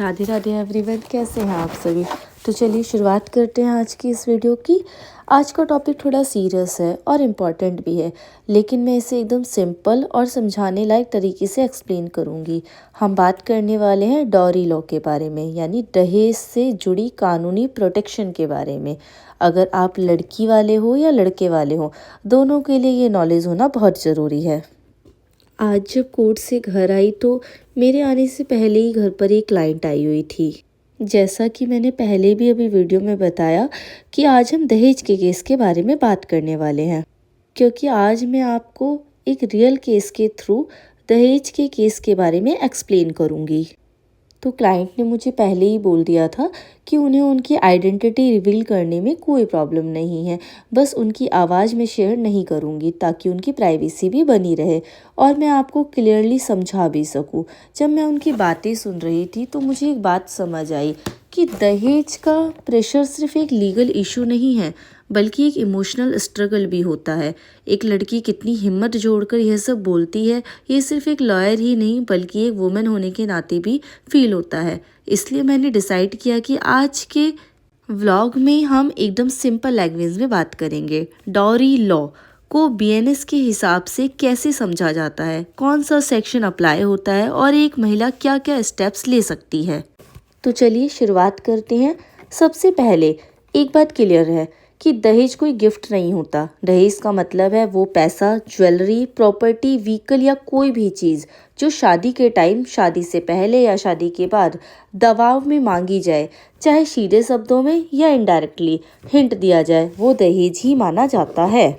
Radhe Radhe everyone, कैसे हैं आप सभी। तो चलिए शुरुआत करते हैं आज की इस वीडियो की। आज का टॉपिक थोड़ा सीरियस है और इम्पॉर्टेंट भी है, लेकिन मैं इसे एकदम सिंपल और समझाने लायक तरीके से एक्सप्लेन करूंगी। हम बात करने वाले हैं डॉरी लॉ के बारे में, यानी दहेज से जुड़ी कानूनी प्रोटेक्शन के बारे में। अगर आप लड़की वाले हो या लड़के वाले हो, दोनों के लिए ये नॉलेज होना बहुत ज़रूरी है। आज जब कोर्ट से घर आई तो मेरे आने से पहले ही घर पर एक क्लाइंट आई हुई थी। जैसा कि मैंने पहले भी अभी वीडियो में बताया कि आज हम दहेज के केस के बारे में बात करने वाले हैं, क्योंकि आज मैं आपको एक रियल केस के थ्रू दहेज के केस के बारे में एक्सप्लेन करूँगी। तो क्लाइंट ने मुझे पहले ही बोल दिया था कि उन्हें उनकी आइडेंटिटी रिवील करने में कोई प्रॉब्लम नहीं है, बस उनकी आवाज़ में शेयर नहीं करूँगी ताकि उनकी प्राइवेसी भी बनी रहे और मैं आपको क्लियरली समझा भी सकूँ। जब मैं उनकी बातें सुन रही थी तो मुझे एक बात समझ आई कि दहेज का प्रेशर सिर्फ एक लीगल इशू नहीं है, बल्कि एक इमोशनल स्ट्रगल भी होता है। एक लड़की कितनी हिम्मत जोड़कर यह सब बोलती है, ये सिर्फ एक लॉयर ही नहीं बल्कि एक वुमेन होने के नाते भी फील होता है। इसलिए मैंने डिसाइड किया कि आज के व्लॉग में हम एकदम सिंपल लैंग्वेज में बात करेंगे। डॉरी लॉ को बीएनएस के हिसाब से कैसे समझा जाता है, कौन सा सेक्शन अप्लाई होता है और एक महिला क्या क्या स्टेप्स ले सकती है। तो चलिए शुरुआत करते हैं। सबसे पहले एक बात क्लियर है कि दहेज कोई गिफ्ट नहीं होता। दहेज का मतलब है वो पैसा, ज्वेलरी, प्रॉपर्टी, व्हीकल या कोई भी चीज़ जो शादी के टाइम, शादी से पहले या शादी के बाद दबाव में मांगी जाए, चाहे सीधे शब्दों में या इनडायरेक्टली हिंट दिया जाए, वो दहेज ही माना जाता है।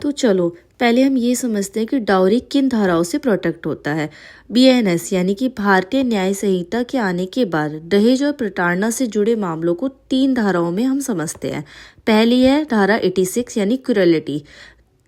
तो चलो पहले हम ये समझते हैं कि डाउरी किन धाराओं से प्रोटेक्ट होता है। बीएनएस यानी कि भारतीय न्याय संहिता के आने के बाद दहेज और प्रताड़ना से जुड़े मामलों को 3 धाराओं में हम समझते हैं। पहली है धारा 86 यानी क्रूरलिटी,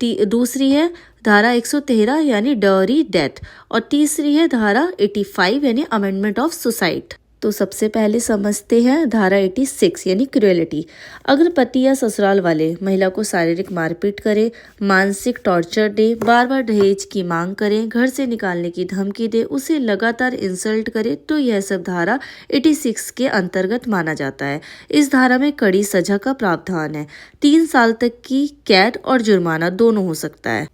दूसरी है धारा 113 यानी डाउरी डेथ और तीसरी है धारा 85 यानी अमेंडमेंट ऑफ सुसाइड। तो सबसे पहले समझते हैं धारा 86 यानी क्रूरलिटी। अगर पति या ससुराल वाले महिला को शारीरिक मारपीट करे, मानसिक टॉर्चर दे, बार बार दहेज की मांग करें, घर से निकालने की धमकी दे, उसे लगातार इंसल्ट करे, तो यह सब धारा 86 के अंतर्गत माना जाता है। इस धारा में कड़ी सजा का प्रावधान है। 3 साल तक की कैद और जुर्माना दोनों हो सकता है।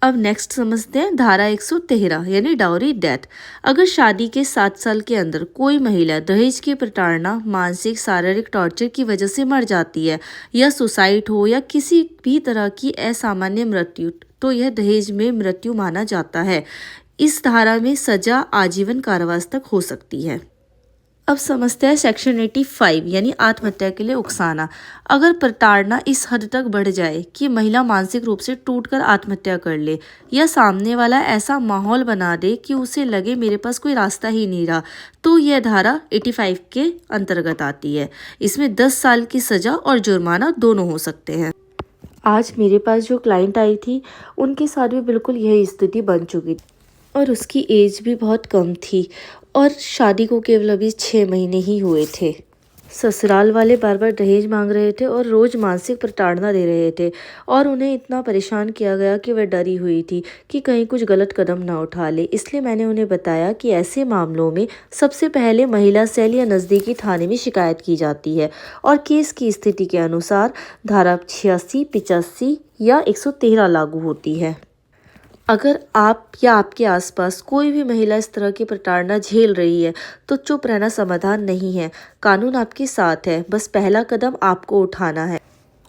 अब नेक्स्ट समझते हैं धारा 113 यानी डाउरी डेथ। अगर शादी के 7 साल के अंदर कोई महिला दहेज की प्रताड़ना, मानसिक शारीरिक टॉर्चर की वजह से मर जाती है या सुसाइड हो या किसी भी तरह की असामान्य मृत्यु, तो यह दहेज में मृत्यु माना जाता है। इस धारा में सजा आजीवन कारावास तक हो सकती है। अब समझते हैं सेक्शन 85 यानी आत्महत्या के लिए उकसाना। अगर प्रताड़ना इस हद तक बढ़ जाए कि महिला मानसिक रूप से टूटकर आत्महत्या कर ले या सामने वाला ऐसा माहौल बना दे कि उसे लगे मेरे पास कोई रास्ता ही नहीं रहा, तो यह धारा 85 के अंतर्गत आती है। इसमें 10 साल की सजा और जुर्माना दोनों हो सकते हैं। आज मेरे पास जो क्लाइंट आई थी उनके साथ भी बिल्कुल यही स्थिति बन चुकी थी और उसकी एज भी बहुत कम थी और शादी को केवल अभी 6 महीने ही हुए थे। ससुराल वाले बार बार दहेज मांग रहे थे और रोज़ मानसिक प्रताड़ना दे रहे थे और उन्हें इतना परेशान किया गया कि वह डरी हुई थी कि कहीं कुछ गलत कदम ना उठा ले। इसलिए मैंने उन्हें बताया कि ऐसे मामलों में सबसे पहले महिला सेल या नज़दीकी थाने में शिकायत की जाती है और केस की स्थिति के अनुसार धारा 86, 85 या 113 लागू होती है। अगर आप या आपके आसपास कोई भी महिला इस तरह की प्रताड़ना झेल रही है तो चुप रहना समाधान नहीं है। कानून आपके साथ है, बस पहला कदम आपको उठाना है।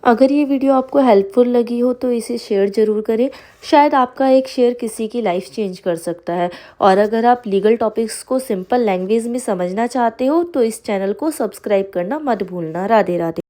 अगर ये वीडियो आपको हेल्पफुल लगी हो तो इसे शेयर ज़रूर करें, शायद आपका एक शेयर किसी की लाइफ चेंज कर सकता है। और अगर आप लीगल टॉपिक्स को सिंपल लैंग्वेज में समझना चाहते हो तो इस चैनल को सब्सक्राइब करना मत भूलना। राधे राधे।